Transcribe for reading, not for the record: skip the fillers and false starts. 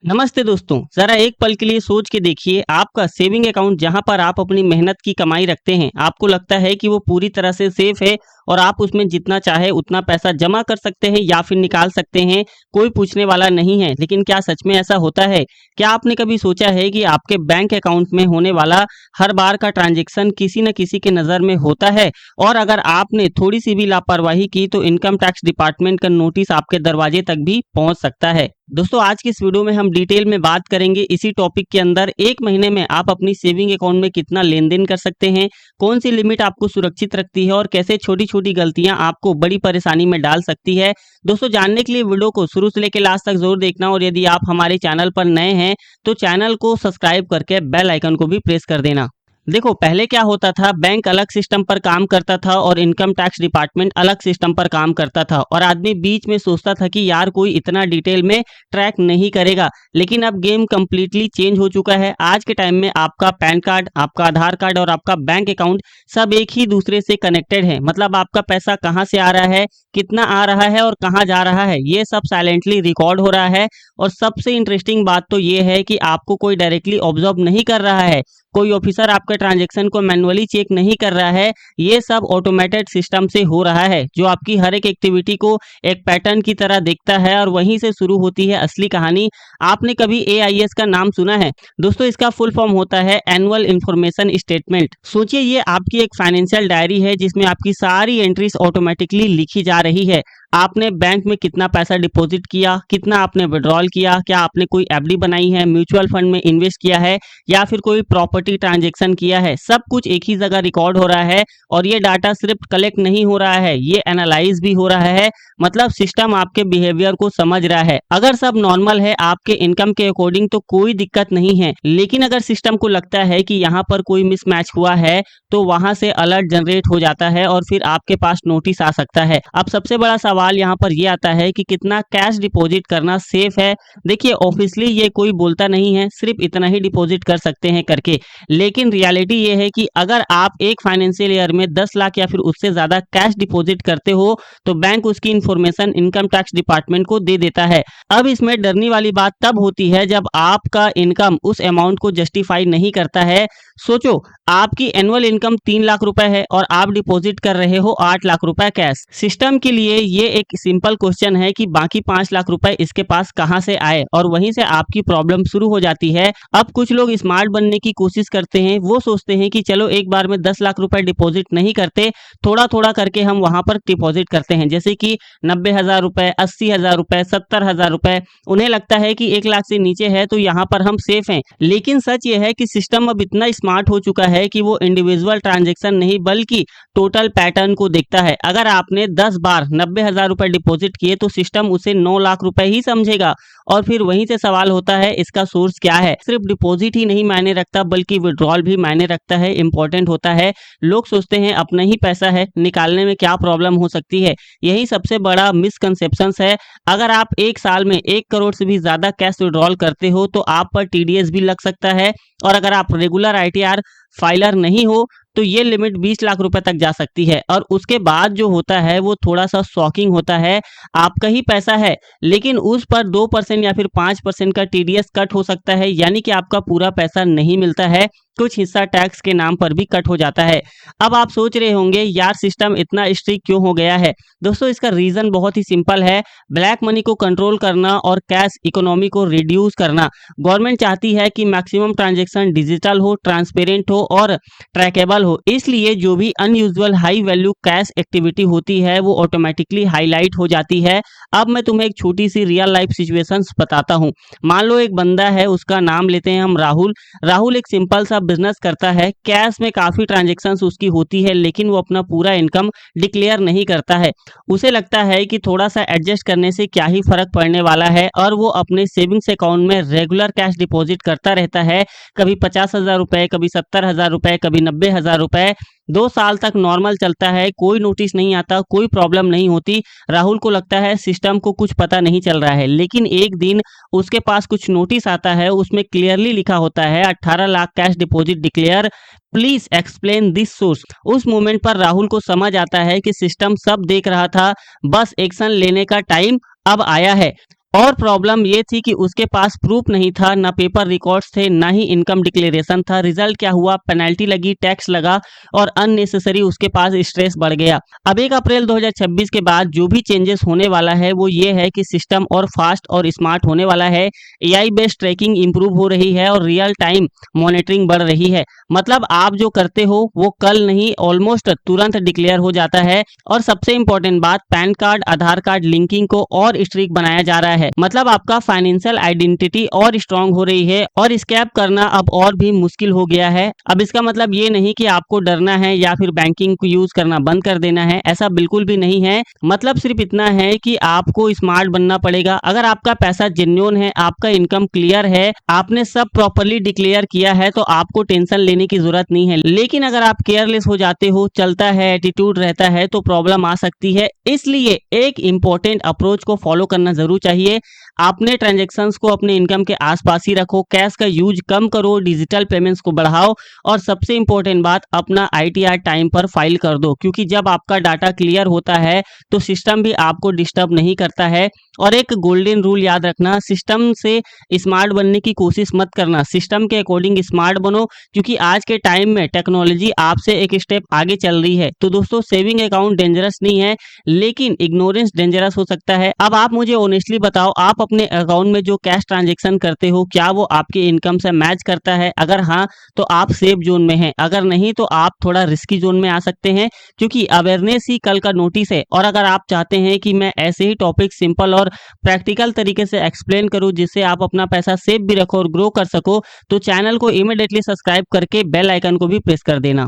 नमस्ते दोस्तों, ज़रा एक पल के लिए सोच के देखिए आपका सेविंग अकाउंट जहाँ पर आप अपनी मेहनत की कमाई रखते हैं, आपको लगता है कि वो पूरी तरह से सेफ है और आप उसमें जितना चाहे उतना पैसा जमा कर सकते हैं या फिर निकाल सकते हैं, कोई पूछने वाला नहीं है। लेकिन क्या सच में ऐसा होता है? क्या आपने कभी सोचा है कि आपके बैंक अकाउंट में होने वाला हर बार का ट्रांज़ैक्शन किसी न किसी की नज़र में होता है? और अगर आपने थोड़ी-सी भी लापरवाही की तो इनकम टैक्स डिपार्टमेंट का नोटिस आपके दरवाजे तक भी पहुँच सकता है। दोस्तों आज की इस वीडियो में हम डिटेल में बात करेंगे इसी टॉपिक के अंदर। एक महीने में आप अपनी सेविंग अकाउंट में कितना लेन-देन कर सकते हैं, कौन सी लिमिट आपको सुरक्षित रखती है और कैसे छोटी-छोटी गलतियां आपको बड़ी परेशानी में डाल सकती है। दोस्तों जानने के लिए वीडियो को शुरू से लेकर लास्ट तक जरूर देखना और यदि आप हमारे चैनल पर नए हैं तो चैनल को सब्सक्राइब करके बेल आइकन को भी प्रेस कर देना। देखो पहले क्या होता था, बैंक अलग सिस्टम पर काम करता था और इनकम टैक्स डिपार्टमेंट अलग सिस्टम पर काम करता था और आदमी बीच में सोचता था कि यार कोई इतना डिटेल में ट्रैक नहीं करेगा। लेकिन अब गेम कंप्लीटली चेंज हो चुका है। आज के टाइम में आपका पैन कार्ड, आपका आधार कार्ड और आपका बैंक अकाउंट सब एक ही दूसरे से कनेक्टेड है। मतलब आपका पैसा कहाँ से आ रहा है, कितना आ रहा है और कहाँ जा रहा है, ये सब साइलेंटली रिकॉर्ड हो रहा है। और सबसे इंटरेस्टिंग बात तो ये है कि आपको कोई डायरेक्टली ऑब्जर्व नहीं कर रहा है, कोई ऑफिसर आपके ट्रांजैक्शन को मैन्युअली चेक नहीं कर रहा है। ये सब ऑटोमेटेड सिस्टम से हो रहा है जो आपकी हर एक एक्टिविटी को एक पैटर्न की तरह देखता है और वहीं से शुरू होती है असली कहानी। आपने कभी एआईएस का नाम सुना है? दोस्तों इसका फुल फॉर्म होता है एनुअल इंफॉर्मेशन स्टेटमेंट। सोचिए ये आपकी एक फाइनेंशियल डायरी है जिसमें आपकी सारी एंट्रीज ऑटोमेटिकली लिखी जा रही है। आपने बैंक में कितना पैसा डिपॉजिट किया, कितना आपने विड्रॉल किया, क्या आपने कोई एफडी बनाई है, म्यूचुअल फंड में इन्वेस्ट किया है या फिर कोई प्रॉपर्टी ट्रांजैक्शन किया है, सब कुछ एक ही जगह रिकॉर्ड हो रहा है। और ये डाटा सिर्फ कलेक्ट नहीं हो रहा है, ये एनालाइज भी हो रहा है। मतलब सिस्टम आपके बिहेवियर को समझ रहा है। अगर सब नॉर्मल है आपके इनकम के अकॉर्डिंग तो कोई दिक्कत नहीं है, लेकिन अगर सिस्टम को लगता है कि यहाँ पर कोई मिसमैच हुआ है तो वहां से अलर्ट जनरेट हो जाता है और फिर आपके पास नोटिस आ सकता है। अब सबसे बड़ा सवाल यहाँ पर ये आता है कि कितना कैश डिपॉजिट करना सेफ है। देखिए ऑफिशियली ये कोई बोलता नहीं है, सिर्फ इतना ही डिपॉजिट कर सकते हैं करके। लेकिन रियलिटी ये है कि अगर आप एक फाइनेंशियल ईयर में 10 लाख या फिर उससे ज्यादा कैश डिपॉजिट करते हो तो बैंक उसकी इंफॉर्मेशन इनकम टैक्स डिपार्टमेंट को दे देता है। अब इसमें डरने वाली बात तब होती है जब आपका इनकम उस अमाउंट को जस्टिफाई नहीं करता है। सोचो आपकी एनुअल इनकम 3 लाख रुपए है और आप डिपॉजिट कर रहे हो 8 लाख रुपए कैश। सिस्टम के लिए ये एक सिंपल क्वेश्चन है कि बाकी 5 लाख रुपए इसके पास कहां से आए, और वहीं से आपकी प्रॉब्लम शुरू हो जाती है। अब कुछ लोग स्मार्ट बनने की कोशिश करते हैं, वो सोचते हैं कि चलो एक बार में 10 लाख रुपए डिपॉजिट नहीं करते, थोड़ा थोड़ा करके हम वहां पर डिपॉजिट करते हैं। जैसे कि 90,000 रुपए, 80,000 रुपए, 70,000 रुपए। उन्हें लगता है कि 1 लाख से नीचे है तो यहाँ पर हम सेफ हैं। लेकिन सच ये है कि सिस्टम अब इतना स्मार्ट हो चुका है कि वो इंडिविजुअल ट्रांजैक्शन नहीं बल्कि टोटल पैटर्न को देखता है। अगर आपने 10 बार 90,000 रुपए डिपॉजिट किए तो सिस्टम उसे 9 लाख रुपए ही समझेगा। और फिर वहीं से सवाल होता है इसका सोर्स क्या है। सिर्फ डिपॉजिट ही नहीं मायने रखता बल्कि विड्रॉल भी मायने रखता है, इंपॉर्टेंट होता है। लोग सोचते हैं अपना ही पैसा है, निकालने में क्या प्रॉब्लम हो सकती है। यही सबसे बड़ा मिसकंसेप्शंस है। अगर आप एक साल में 1 करोड़ से भी ज्यादा कैश विड्रॉल करते हो तो आप पर टीडीएस भी लग सकता है। और अगर आप रेगुलर आईटीआर फाइलर नहीं हो तो ये लिमिट 20 लाख रुपए तक जा सकती है। और उसके बाद जो होता है वो थोड़ा सा शॉकिंग होता है। आपका ही पैसा है लेकिन उस पर 2% या फिर 5% का टीडीएस कट हो सकता है, यानी कि आपका पूरा पैसा नहीं मिलता है, कुछ हिस्सा टैक्स के नाम पर भी कट हो जाता है। अब आप सोच रहे होंगे यार सिस्टम इतना स्ट्रिक्ट क्यों हो गया है। दोस्तों इसका रीजन बहुत ही सिंपल है, ब्लैक मनी को कंट्रोल करना और कैश इकोनॉमी को रिड्यूस करना। गवर्नमेंट चाहती है कि मैक्सिमम ट्रांजैक्शन डिजिटल हो, ट्रांसपेरेंट हो और ट्रैकेबल हो। इसलिए जो भी unusual high value cash activity होती है वो ऑटोमेटिकली हाईलाइट हो जाती है। अब मैं तुम्हें एक छोटी सी रियल लाइफ सिचुएशंस बताता हूँ। मान लो एक बंदा है, उसका नाम लेते हैं हम राहुल। राहुल एक सिंपल सा बिजनेस करता है, कैश में काफी ट्रांजैक्शंस उसकी होती है लेकिन वो अपना पूरा इनकम डिक्लेयर नहीं करता है। उसे लगता है कि थोड़ा सा एडजस्ट करने से क्या ही फर्क पड़ने वाला है और वो अपने सेविंग्स अकाउंट में रेगुलर कैश डिपॉजिट करता रहता है। कभी 50,000 रुपए, कभी 70,000 रुपए, कभी 90,000 रुपए। 2 साल तक नॉर्मल चलता है, कोई नोटिस नहीं आता, कोई प्रॉब्लम नहीं होती। राहुल को लगता है सिस्टम को कुछ पता नहीं चल रहा है। लेकिन एक दिन उसके पास कुछ नोटिस आता है, उसमें क्लियरली लिखा होता है 18 lakh cash deposit declare, please explain this source. उस मोमेंट पर राहुल को समझ आता है कि सिस्टम सब देख रहा था, बस एक्शन लेने का टाइम अब आया है। और प्रॉब्लम ये थी कि उसके पास प्रूफ नहीं था, ना पेपर रिकॉर्ड्स थे, ना ही इनकम डिक्लेरेशन था। रिजल्ट क्या हुआ, पेनल्टी लगी, टैक्स लगा और अननेसेसरी उसके पास स्ट्रेस बढ़ गया। अब 1 अप्रैल 2026 के बाद जो भी चेंजेस होने वाला है वो ये है कि सिस्टम और फास्ट और स्मार्ट होने वाला है। एआई बेस्ड ट्रैकिंग इंप्रूव हो रही है और रियल टाइम मॉनिटरिंग बढ़ रही है। मतलब आप जो करते हो वो कल नहीं ऑलमोस्ट तुरंत डिक्लेयर हो जाता है। और सबसे इंपॉर्टेंट बात, पैन कार्ड आधार कार्ड लिंकिंग को और स्ट्रिक्ट बनाया जा रहा है। मतलब आपका फाइनेंशियल आइडेंटिटी और स्ट्रांग हो रही है और स्कैम करना अब और भी मुश्किल हो गया है। अब इसका मतलब ये नहीं कि आपको डरना है या फिर बैंकिंग को यूज करना बंद कर देना है, ऐसा बिल्कुल भी नहीं है। मतलब सिर्फ इतना है कि आपको स्मार्ट बनना पड़ेगा। अगर आपका पैसा जेन्युइन है, आपका इनकम क्लियर है, आपने सब प्रॉपरली डिक्लेयर किया है, तो आपको टेंशन लेने की जरूरत नहीं है। लेकिन अगर आप केयरलेस हो जाते हो, चलता है, एटीट्यूड रहता है, तो प्रॉब्लम आ सकती है। इसलिए एक इंपॉर्टेंट अप्रोच को फॉलो करना जरूर चाहिए। आपने ट्रांजैक्शंस को अपने इनकम के आसपास ही रखो, कैश का यूज कम करो, डिजिटल पेमेंट्स को बढ़ाओ और सबसे इंपॉर्टेंट बात, अपना आईटीआर टाइम पर फाइल कर दो, क्योंकि जब आपका डाटा क्लियर होता है तो सिस्टम भी आपको डिस्टर्ब नहीं करता है। और एक गोल्डन रूल याद रखना, सिस्टम से स्मार्ट बनने की कोशिश मत करना, सिस्टम के अकॉर्डिंग स्मार्ट बनो, क्योंकि आज के टाइम में टेक्नोलॉजी आपसे एक स्टेप आगे चल रही है। तो दोस्तों, सेविंग अकाउंट डेंजरस नहीं है, लेकिन इग्नोरेंस डेंजरस हो सकता है। अब आप मुझे ऑनेस्टली बताओ, आप अपने अकाउंट में जो कैश ट्रांजेक्शन करते हो, क्या वो आपके इनकम से मैच करता है? अगर हाँ, तो आप सेफ जोन में हैं, अगर नहीं तो आप थोड़ा रिस्की जोन में आ सकते हैं, क्योंकि अवेयरनेस ही कल का नोटिस है। और अगर आप चाहते हैं कि मैं ऐसे ही टॉपिक सिंपल और प्रैक्टिकल तरीके से एक्सप्लेन करूं, जिससे आप अपना पैसा सेफ भी रखो और ग्रो कर सको, तो चैनल को इमीडिएटली सब्सक्राइब करके बेल आइकन को भी प्रेस कर देना।